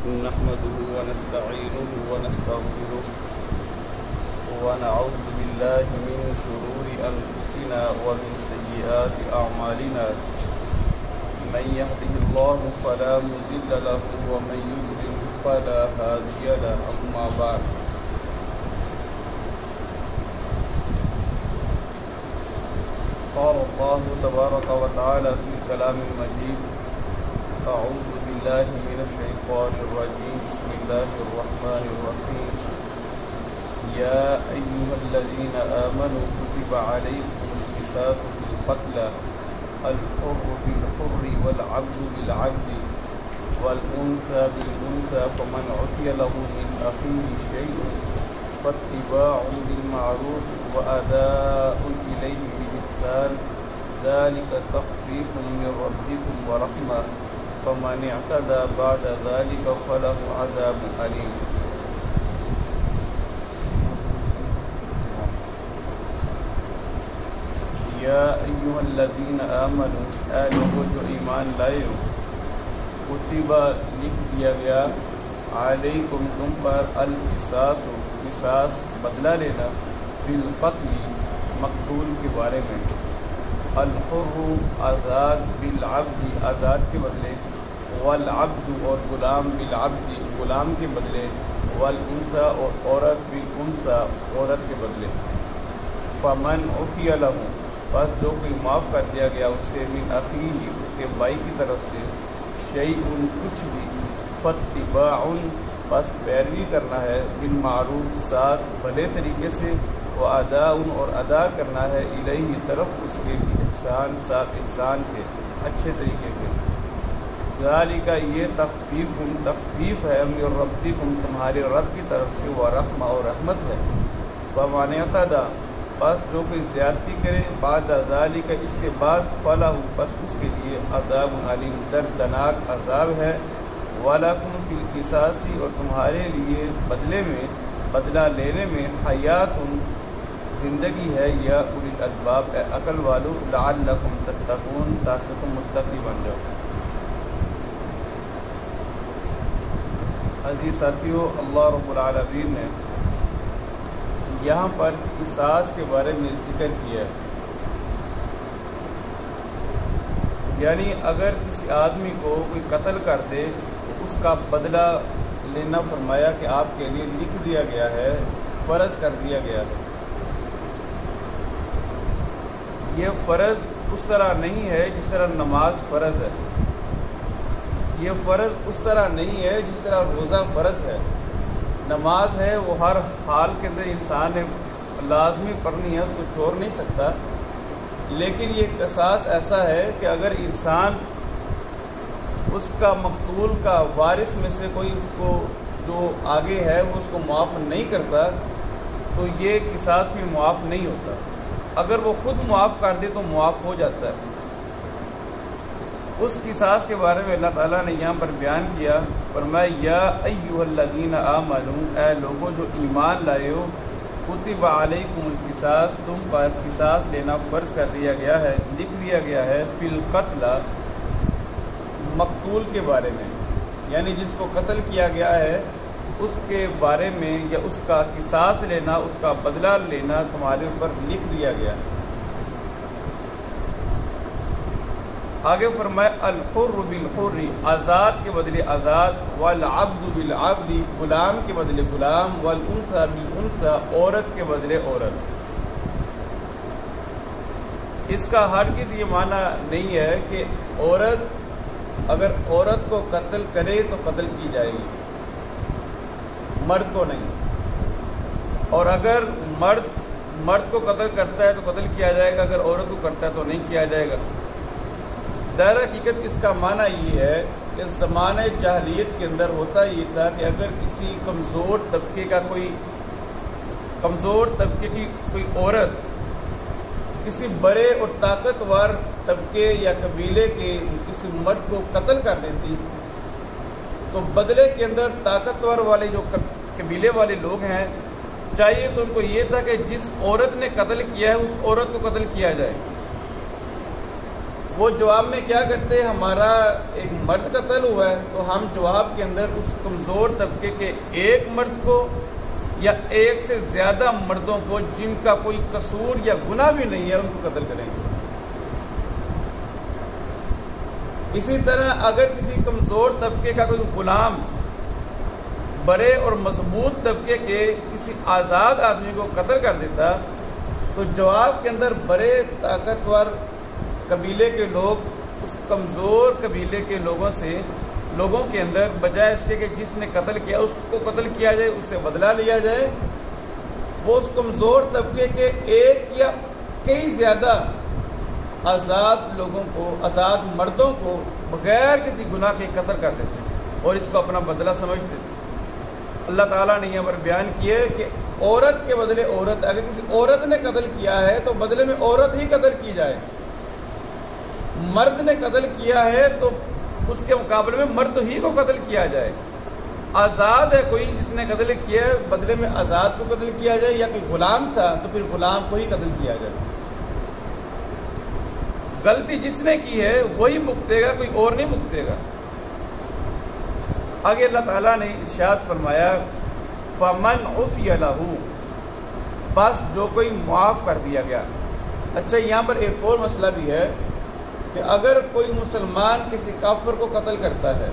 نحمده ونستعينه ونستغفره ونعوذ بالله من شرور أنفسنا ومن سيئات أعمالنا من يهده الله فلا مضل له ومن يضلل فلا هادي له أما بعد قال الله تبارك وتعالى في الكلام المجيد أعوذ بالله من الشيطان الرجيم بسم الله الرحمن الرحيم يا أيها الذين آمنوا كتب عليكم القصاص في القتلى الحر بالحر والعبد بالعبد والأنثى بالأنثى فمن عفي له من أخيه شيء فاتباع بالمعروف وأداء إليه بإحسان ذلك تخفيف من ربكم ورحمة فمن اعتدى بعد ذلك فله عذاب أليم یا ایھا الذین آمنوا اے لوگو جو ایمان لائے ہو کتبہ لکھ دیا گیا علیکم تم پر القصاص قصاص بدلہ لینا فی القتل مقتول کے بارے میں الحر آزاد بالعبد آزاد کے بدلے والعبد اور غلام بالعبد غلام کے بدلے والانثى اور عورت بالانثى عورت کے بدلے فمن عفی لہ بس جو کوئی معاف کر دیا گیا اسے من اخیہ اس کے بھائی کی طرف سے شیء کچھ بھی فاتباع بس پیروی کرنا ہے بالمعروف ساتھ بھلے طریقے سے واداء اور ادا کرنا ہے الیہ طرف اس کے بھی احسان ساتھ احسان کے اچھے طریقے کے ذالک یہ تخفیف ہے من ربکم تمہارے رب کی طرف سے ورحمہ اور رحمت ہے فمن اعتدی بس جو کوئی زیادتی کرے بعد ذالک اس کے بعد فلہ بس اس کے لیے عذاب علیم دردناک عذاب ہے ولکم فی القصاص اور تمہارے لیے بدلے میں بدلہ لینے میں حیات زندگی ہے یا اولی الالباب اے عقل والو لعلکم تتقون تاکہ تم متقی بن جاؤ عزیز ساتھیو اللہ رب العالمین نے یہاں پر قصاص کے بارے میں ذکر کیا ہے یعنی اگر کسی آدمی کو کوئی قتل کر دے تو اس کا بدلہ لینا فرمایا کہ آپ کے لیے لکھ دیا گیا ہے فرض کر دیا گیا ہے یہ فرض اس طرح نہیں ہے جس طرح نماز فرض ہے یہ فرض اس طرح نہیں ہے جس طرح روزہ فرض ہے نماز ہے وہ ہر حال کے اندر انسان نے لازمی پڑھنی ہے اس کو چھوڑ نہیں سکتا لیکن یہ قصاص ایسا ہے کہ اگر انسان اس کا مقتول کا وارث میں سے کوئی اس کو جو آگے ہے وہ اس کو معاف نہیں کرتا تو یہ قصاص بھی معاف نہیں ہوتا اگر وہ خود معاف کر دے تو معاف ہو جاتا ہے اس قصاص کے بارے میں اللہ تعالیٰ نے یہاں پر بیان کیا فرمایا یا ایھا الذین آمنوا اے لوگوں جو ایمان لائے ہو کتب علیکم القصاص تم پر قصاص لینا فرض کر دیا گیا ہے لکھ دیا گیا ہے فی القتلی مقتول کے بارے میں یعنی جس کو قتل کیا گیا ہے اس کے بارے میں یا اس کا قصاص لینا اس کا بدلہ لینا تمہارے اوپر لکھ دیا گیا آگے فرمائے الحر بالحر آزاد کے بدلے آزاد والعبد بالعبد غلام کے بدلے غلام والانثى بالانثى عورت کے بدلے عورت اس کا ہرگز یہ معنی نہیں ہے کہ عورت اگر عورت کو قتل کرے تو قتل کی جائے گی مرد کو نہیں اور اگر مرد کو قتل کرتا ہے تو قتل کیا جائے گا اگر عورت کو کرتا ہے تو نہیں کیا جائے گا در حقیقت اس کا معنی یہ ہے کہ زمانہ جاہلیت کے اندر ہوتا یہ تھا کہ اگر کسی کمزور طبقے کی کوئی عورت کسی بڑے اور طاقتور طبقے یا قبیلے کے کسی مرد کو قتل کر دیتی تو بدلے کے اندر طاقتور والے جو قبیلے والے لوگ ہیں چاہیے تو ان کو یہ تھا کہ جس عورت نے قتل کیا ہے اس عورت کو قتل کیا جائے وہ جواب میں کیا کرتے، ہمارا ایک مرد قتل ہوا ہے تو ہم جواب کے اندر اس کمزور طبقے کے ایک مرد کو یا ایک سے زیادہ مردوں کو جن کا کوئی قصور یا گناہ بھی نہیں ہے ان کو قتل کریں گے۔ اسی طرح اگر کسی کمزور طبقے کا کوئی غلام بڑے اور مضبوط طبقے کے کسی آزاد آدمی کو قتل کر دیتا تو جواب کے اندر بڑے طاقتور قبیلے کے لوگ اس کمزور قبیلے کے لوگوں کے اندر بجائے اس کے کہ جس نے قتل کیا اس کو قتل کیا جائے، اس سے بدلہ لیا جائے، وہ اس کمزور طبقے کے ایک یا کئی زیادہ آزاد لوگوں کو، آزاد مردوں کو بغیر کسی گناہ کے قتل کر دیتے اور اس کو اپنا بدلہ سمجھتے تھے۔ اللہ تعالیٰ نے یہاں پر بیان کیا ہے کہ عورت کے بدلے عورت، اگر کسی عورت نے قتل کیا ہے تو بدلے میں عورت ہی قتل کی جائے، مرد نے قتل کیا ہے تو اس کے مقابلے میں مرد ہی کو قتل کیا جائے۔ آزاد ہے کوئی جس نے قتل کیا ہے، بدلے میں آزاد کو قتل کیا جائے، یا کوئی غلام تھا تو پھر غلام کو ہی قتل کیا جائے۔ غلطی جس نے کی ہے وہی بھگتے گا، کوئی اور نہیں بھگتے گا۔ آگے اللہ تعالیٰ نے ارشاد فرمایا فَمَنْ عُفِيَ لَهُ، بس جو کوئی معاف کر دیا گیا۔ اچھا، یہاں پر ایک اور مسئلہ بھی ہے کہ اگر کوئی مسلمان کسی کافر کو قتل کرتا ہے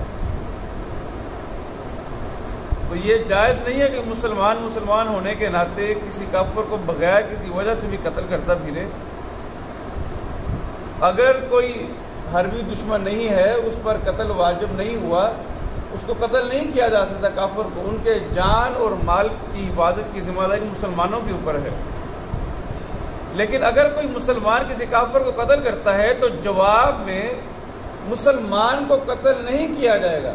تو یہ جائز نہیں ہے کہ مسلمان ہونے کے ناطے کسی کافر کو بغیر کسی وجہ سے بھی قتل کرتا پھرے۔ اگر کوئی حربی دشمن نہیں ہے، اس پر قتل واجب نہیں ہوا، اس کو قتل نہیں کیا جا سکتا کافر کو، ان کے جان اور مال کی حفاظت کی ذمہ داری مسلمانوں کے اوپر ہے۔ لیکن اگر کوئی مسلمان کسی کافر کو قتل کرتا ہے تو جواب میں مسلمان کو قتل نہیں کیا جائے گا،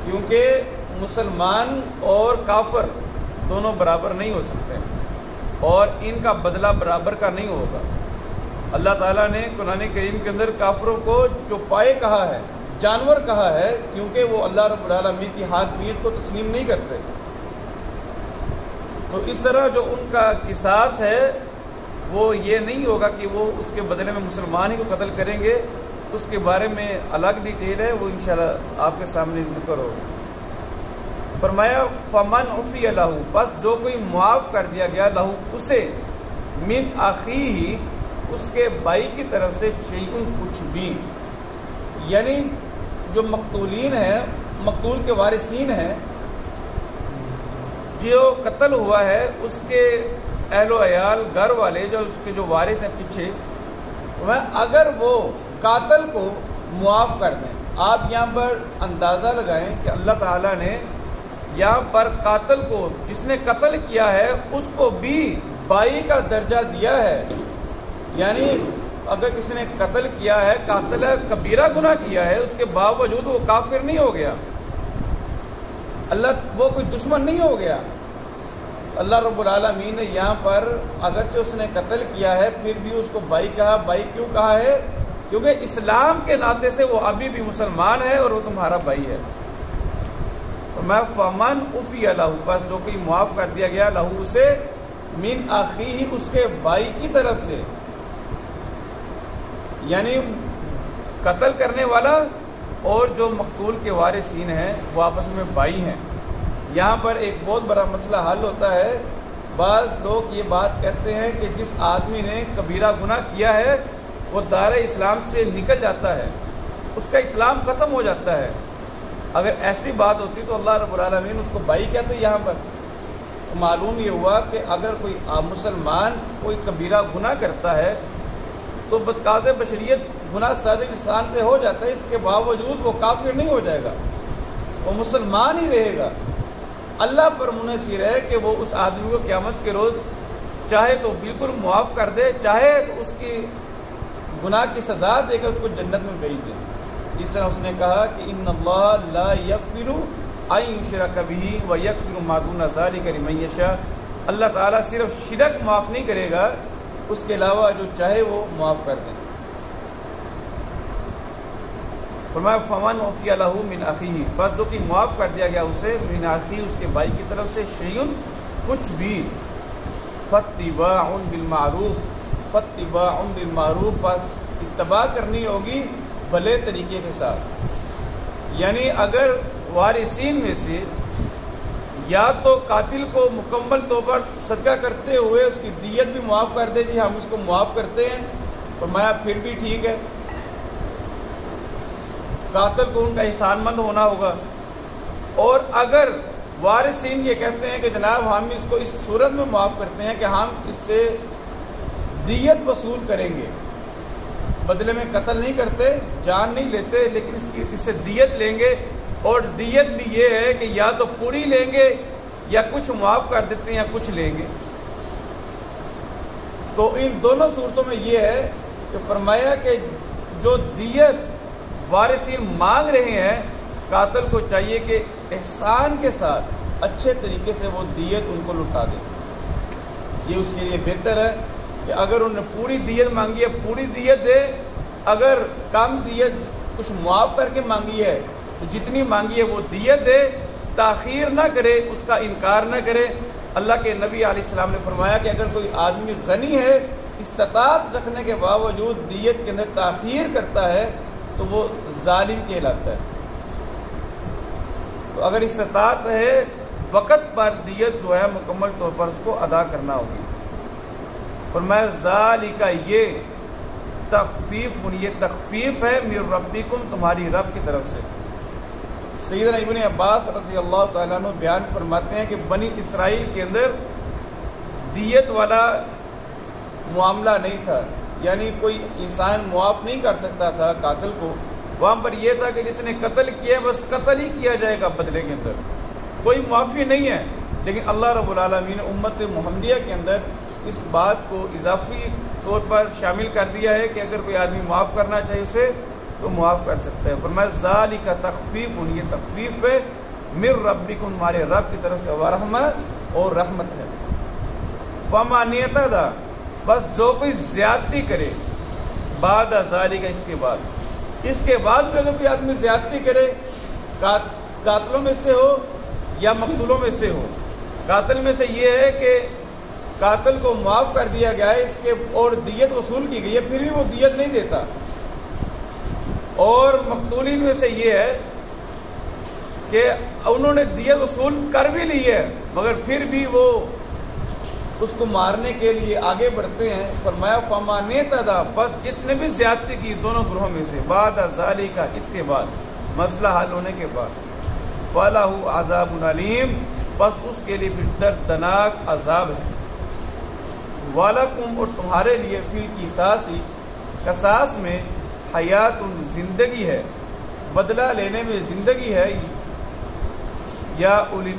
کیونکہ مسلمان اور کافر دونوں برابر نہیں ہو سکتے اور ان کا بدلہ برابر کا نہیں ہوگا۔ اللہ تعالیٰ نے قرآن کریم کے اندر کافروں کو چوپائے کہا ہے، جانور کہا ہے، کیونکہ وہ اللہ رب العالمین کی حاکمیت کو تسلیم نہیں کرتے۔ تو اس طرح جو ان کا قصاص ہے وہ یہ نہیں ہوگا کہ وہ اس کے بدلے میں مسلمان ہی کو قتل کریں گے، اس کے بارے میں الگ ڈیٹیل ہے، وہ انشاءاللہ آپ کے سامنے ذکر ہوگا۔ فرمایا فَمَنْ عُفِيَ لَهُ، بس جو کوئی معاف کر دیا گیا لہو اسے، من اخیہ، اس کے بھائی کی طرف سے، شیء کچھ بھی، یعنی جو مقتولین ہیں، مقتول کے وارثین ہیں، جو قتل ہوا ہے اس کے اہل و عیال، گھر والے جو اس کے جو وارث ہیں پیچھے، اگر وہ قاتل کو معاف کر دیں۔ آپ یہاں پر اندازہ لگائیں کہ اللہ تعالیٰ نے یہاں پر قاتل کو، جس نے قتل کیا ہے اس کو بھی بھائی کا درجہ دیا ہے، یعنی اگر کسی نے قتل کیا ہے، قاتل ہے، کبیرہ گناہ کیا ہے، اس کے باوجود وہ کافر نہیں ہو گیا، وہ کوئی دشمن نہیں ہو گیا۔ اللہ رب العالمین نے یہاں پر اگرچہ اس نے قتل کیا ہے پھر بھی اس کو بھائی کہا۔ بھائی کیوں کہا ہے؟ کیونکہ اسلام کے ناطے سے وہ ابھی بھی مسلمان ہے اور وہ تمہارا بھائی ہے۔ میں فَمَنْ عُفِيَ لَهُ، بس جو کوئی معاف کر دیا گیا لہو اسے، من اخیہ، اس کے بھائی کی طرف سے، یعنی قتل کرنے والا اور جو مقتول کے وارثین ہیں وہ آپس میں بھائی ہیں۔ یہاں پر ایک بہت بڑا مسئلہ حل ہوتا ہے۔ بعض لوگ یہ بات کہتے ہیں کہ جس آدمی نے کبیرہ گناہ کیا ہے وہ دائرہ اسلام سے نکل جاتا ہے، اس کا اسلام ختم ہو جاتا ہے۔ اگر ایسی بات ہوتی تو اللہ رب العالمین اس کو بھائی کہتے یہاں پر۔ معلوم یہ ہوا کہ اگر کوئی مسلمان کوئی کبیرہ گناہ کرتا ہے تو بتقاضِ بشریت گناہ صادق انسان سے ہو جاتا ہے، اس کے باوجود وہ کافر نہیں ہو جائے گا، وہ مسلمان ہی رہے گا۔ اللہ پر منحصر ہے کہ وہ اس آدمی کو قیامت کے روز چاہے تو بالکل معاف کر دے، چاہے تو اس کی گناہ کی سزا دے کر اس کو جنت میں بھیج دے۔ جس طرح اس نے کہا کہ ان اللہ لا یغفر ان یشرک بہ ویغفر ما دون ذلک لمن یشاء، اللہ تعالیٰ صرف شرک معاف نہیں کرے گا، اس کے علاوہ جو چاہے وہ معاف کر دیں۔ فرمایا فَمَنْ عُفِيَ لَهُ مِنْ أَخِيهِ، بس جو کہ معاف کر دیا گیا اسے، من اخیہ، اس کے بھائی کی طرف سے، شیء کچھ بھی، فَاتِّبَاعٌ بِالْمَعْرُوفِ، فَاتِّبَاعٌ بِالْمَعْرُوفِ، بس اتباع کرنی ہوگی بھلے طریقے کے ساتھ۔ یعنی اگر وارثین میں سے یا تو قاتل کو مکمل طور پر صدقہ کرتے ہوئے اس کی دیت بھی معاف کر دے، جی ہم اس کو معاف کرتے ہیں، فرمایا پھر بھی ٹھیک ہے، قاتل کو ان کا احسان مند ہونا ہوگا۔ اور اگر وارثین یہ کہتے ہیں کہ جناب ہم اس کو اس صورت میں معاف کرتے ہیں کہ ہم اس سے دیت وصول کریں گے، بدلے میں قتل نہیں کرتے، جان نہیں لیتے، لیکن اس سے دیت لیں گے، اور دیت بھی یہ ہے کہ یا تو پوری لیں گے یا کچھ معاف کر دیتے ہیں یا کچھ لیں گے۔ تو ان دونوں صورتوں میں یہ ہے کہ فرمایا کہ جو دیت وارثین مانگ رہے ہیں، قاتل کو چاہیے کہ احسان کے ساتھ اچھے طریقے سے وہ دیت ان کو لوٹا دے۔ یہ اس کے لیے بہتر ہے کہ اگر انہوں نے پوری دیت مانگی ہے پوری دیت دے، اگر کم دیت کچھ معاف کر کے مانگی ہے تو جتنی مانگی ہے وہ دیت دے، تاخیر نہ کرے، اس کا انکار نہ کرے۔ اللہ کے نبی علیہ السلام نے فرمایا کہ اگر کوئی آدمی غنی ہے، استطاعت رکھنے کے باوجود دیت کے اندر تاخیر کرتا ہے تو وہ ظالم کہلاتا ہے۔ تو اگر استطاعت ہے وقت پر دیت جو ہے مکمل طور پر اس کو ادا کرنا ہوگی۔ فرمایا ذالک، یہ تخفیف ہے من ربکم، تمہاری رب کی طرف سے۔ سیدنا ابن عباس رضی اللہ تعالیٰ عنہ بیان فرماتے ہیں کہ بنی اسرائیل کے اندر دیت والا معاملہ نہیں تھا، یعنی کوئی انسان معاف نہیں کر سکتا تھا قاتل کو۔ وہاں پر یہ تھا کہ جس نے قتل کیا بس قتل ہی کیا جائے گا بدلے کے اندر، کوئی معافی نہیں ہے۔ لیکن اللہ رب العالمین نے امت محمدیہ کے اندر اس بات کو اضافی طور پر شامل کر دیا ہے کہ اگر کوئی آدمی معاف کرنا چاہے اسے تو معاف کر سکتا ہے۔ فرمایا ذالک تخفیف، یہ تخفیف ہے من ربکم، ہمارے رب کی طرف سے، ورحمت، اور رحمت ہے۔ فمن اعتدی، بس جو کوئی زیادتی کرے، بعد ذالک، اس کے بعد بھی اگر کوئی آدمی زیادتی کرے، قاتلوں میں سے ہو یا مقتولوں میں سے ہو۔ قاتل میں سے یہ ہے کہ قاتل کو معاف کر دیا گیا ہے اس کے اور دیت وصول کی گئی ہے، پھر بھی وہ دیت نہیں دیتا۔ اور مقتولین میں سے یہ ہے کہ انہوں نے دیت وصول کر بھی لی ہے مگر پھر بھی وہ اس کو مارنے کے لیے آگے بڑھتے ہیں۔ فرمایا فمن اعتدی، بس جس نے بھی زیادتی کی دونوں گروہوں میں سے، بعد ذالک، اس کے بعد مسئلہ حل ہونے کے بعد، فلہ عذاب علیم، بس اس کے لیے پھر دردناک عذاب ہے۔ وَلَكُمْ، اور تمہارے لیے، فی القصاص، قصاص میں، حیات، زندگی ہے، بدلہ لینے میں زندگی ہے، یا اولی